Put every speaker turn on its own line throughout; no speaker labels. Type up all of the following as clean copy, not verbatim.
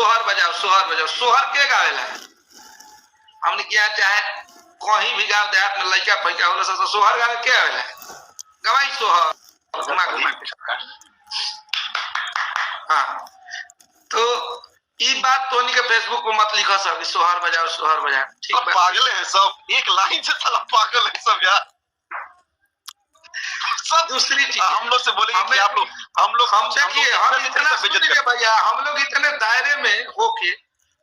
सोहर बजाओ सोहर बजाओ, सोहर के गावेला? हमने किया चाहे कहीं भी गाँव देहात में लड़का पैका होला सब सोहर गावे के आवेला? गवाई सोहर घुमा घुमा के। हाँ तो ये बात टोनी के फेसबुक पे मत लिखो सब सोहर बजाओ सोहर बजाओ, ठीक है?
पागल है सब, एक लाइन से साला पागल है सब यार। सब
दूसरी चीज
हम लोग से बोलेंगे कि आप लोग हम
देखिए हम इतना सुनिए भैया, हम लोग इतने दायरे में होके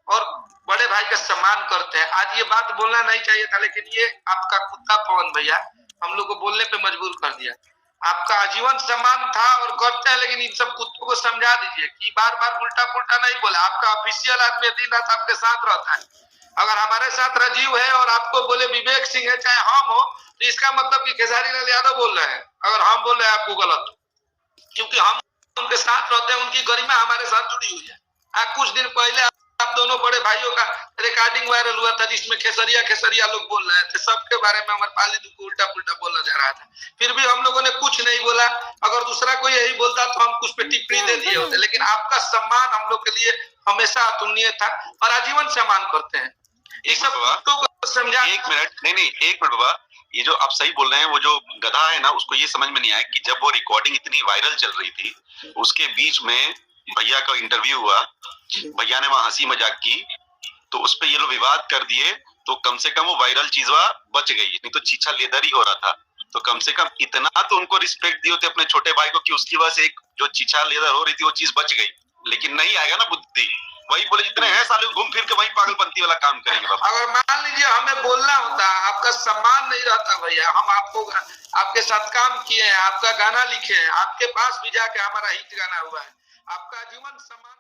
और बड़े भाई का सम्मान करते हैं। आज ये बात बोलना नहीं चाहिए था, लेकिन ये आपका कुत्ता पवन भैया हम लोग को बोलने पे मजबूर कर दिया। आपका आजीवन सम्मान था और करते हैं, लेकिन इन सब कुत्तों को समझा दीजिए कि बार बार उल्टा पुल्टा नहीं बोले। आपका ऑफिशियल आदमी दिन रात आपके साथ रहता है। अगर हमारे साथ राजीव है और आपको बोले विवेक सिंह है चाहे हम हो, तो इसका मतलब कि खेसारी लाल यादव बोल रहे हैं। अगर हम बोल रहे हैं आपको गलत, क्योंकि हम उनके साथ रहते हैं, उनकी गरिमा हमारे साथ जुड़ी हुई है। कुछ दिन पहले आप दोनों बड़े भाइयों का रिकॉर्डिंग वायरल हुआ था जिसमें खेसरिया खेसरिया लोग बोल रहे थे, सबके बारे में अमरपाली को उल्टा पुल्टा बोला जा रहा था। फिर भी हम लोगों ने कुछ नहीं बोला। अगर दूसरा कोई यही बोलता तो हम कुछ पे टिप्पणी दे दिए होते, लेकिन आपका सम्मान हम लोग के लिए हमेशा अतुलनीय था और आजीवन सम्मान करते हैं। इस सब कुत्तों को समझा।
एक मिनट बाबा, ये जो आप सही बोल रहे हैं, वो जो गधा है ना उसको ये समझ में नहीं आया कि जब वो रिकॉर्डिंग इतनी वायरल चल रही थी, उसके बीच में भैया का इंटरव्यू हुआ, भैया ने वहां हंसी मजाक की, तो उस पर ये लोग विवाद कर दिए, तो कम से कम वो वायरल चीज बच गई, नहीं तो चीछा लेदर ही हो रहा था। तो कम से कम इतना तो उनको रिस्पेक्ट दिए होते अपने छोटे भाई को कि उसकी वजह से एक जो चीछा लेदर हो रही थी वो चीज बच गई। लेकिन नहीं आएगा ना बुद्धि, वही बोले जितने हैं साले घूम फिर के वही पागलपंती वाला काम करेंगे बाबा।
अगर मान लीजिए हमें बोलना होता, आपका सम्मान नहीं रहता भैया, हम आपको आपके साथ काम किए हैं, आपका गाना लिखे हैं, आपके पास भी जाके हमारा हिट गाना हुआ है, आपका जीवन सम्मान